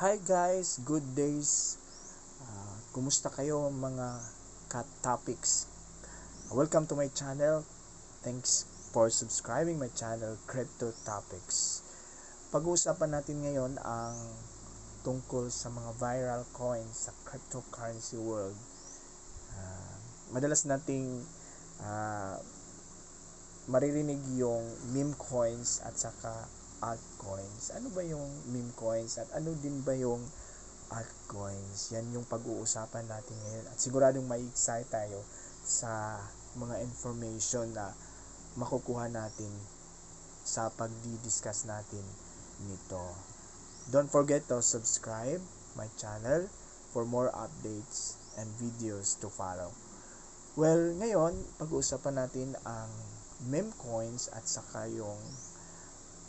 Hi guys, good days. Kumusta kayo mga cat topics? Welcome to my channel. Thanks for subscribing my channel, Crypto Topics. Pag-uusapan natin ngayon ang tungkol sa mga viral coins sa cryptocurrency world. Madalas nating maririnig yung meme coins at saka altcoins. Ano ba yung meme coins at ano din ba yung altcoins? Yan yung pag-uusapan natin ngayon at siguradong mai-excite tayo sa mga information na makukuha natin sa pagdi-discuss natin nito. Don't forget to subscribe my channel for more updates and videos to follow. Well, ngayon, pag-uusapan natin ang meme coins at saka yung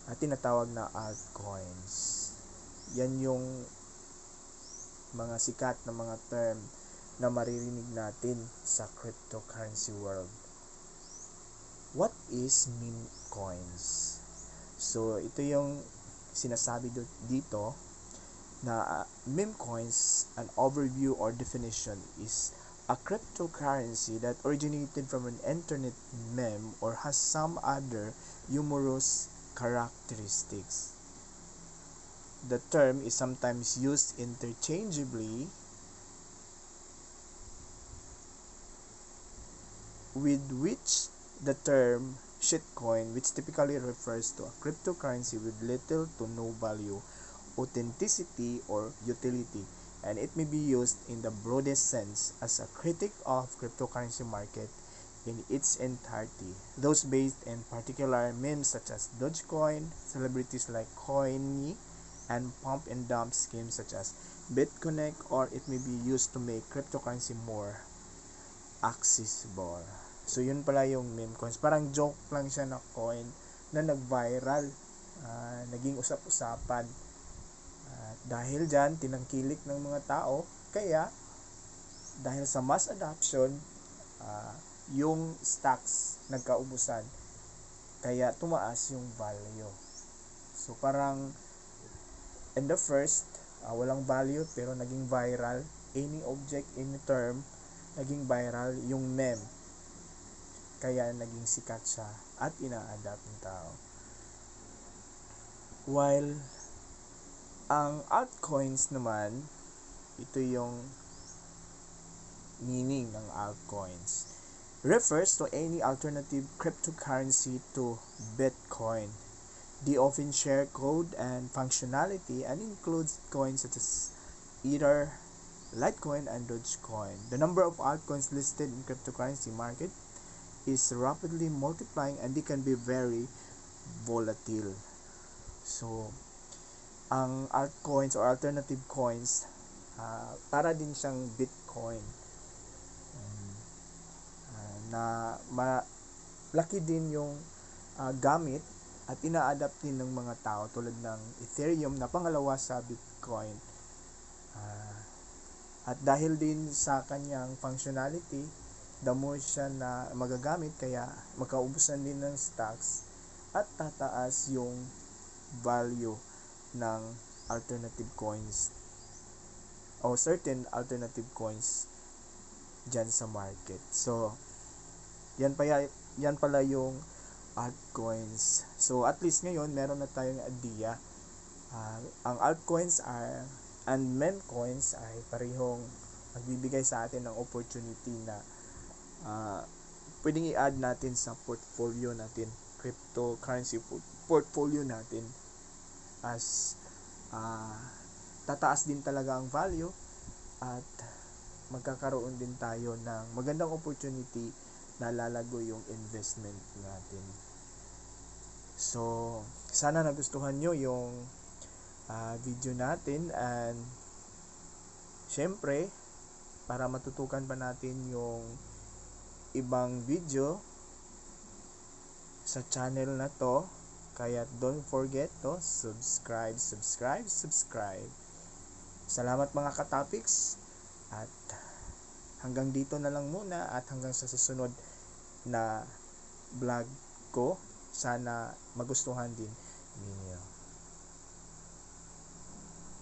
tinatawag na altcoins. Yan yung mga sikat na mga term na maririnig natin sa cryptocurrency world. What is meme coins? So, ito yung sinasabi dito na meme coins, an overview or definition, is a cryptocurrency that originated from an internet meme or has some other humorous characteristics. The term is sometimes used interchangeably with which the term shitcoin, which typically refers to a cryptocurrency with little to no value, authenticity, or utility, and it may be used in the broadest sense as a critic of cryptocurrency market in its entirety. Those based in particular memes such as Dogecoin, celebrities like Coiny, and pump and dump schemes such as BitConnect, or it may be used to make cryptocurrency more accessible. So yun pala yung meme coins. Parang joke lang siya na coin na nag-viral, naging usap-usapan. Dahil dyan, tinangkilik ng mga tao. Kaya, dahil sa mass adoption, yung stocks nagkaubusan. Kaya tumaas yung value. So parang, in the first, walang value pero naging viral. Any object, any term, naging viral yung meme. Kaya naging sikat siya at ina-adapt ng tao. While ang altcoins naman, ito yung meaning ng altcoins. Refers to any alternative cryptocurrency to Bitcoin. They often share code and functionality and includes coins such as Ether, Litecoin, and Dogecoin. The number of altcoins listed in cryptocurrency market is rapidly multiplying and they can be very volatile. So, ang altcoins or alternative coins, para din siyang Bitcoin, na malaki din yung gamit at ina-adapt din ng mga tao tulad ng Ethereum na pangalawa sa Bitcoin. At dahil din sa kanyang functionality, the more siya na magagamit, kaya magkaubusan din ng stocks at tataas yung value ng alternative coins o certain alternative coins dyan sa market. So, yan pala yung altcoins. So, at least ngayon, meron na tayong idea. Ang altcoins and meme coins ay parehong magbibigay sa atin ng opportunity na pwedeng i-add natin sa portfolio natin, cryptocurrency portfolio natin, as tataas din talaga ang value at magkakaroon din tayo ng magandang opportunity na lalago yung investment natin. So, sana nagustuhan nyo yung video natin, and syempre, para matutukan pa natin yung ibang video sa channel na to, kaya don't forget to subscribe. Salamat mga ka-topics, at hanggang dito na lang muna, at hanggang sa susunod na vlog ko, sana magustuhan din ninyo.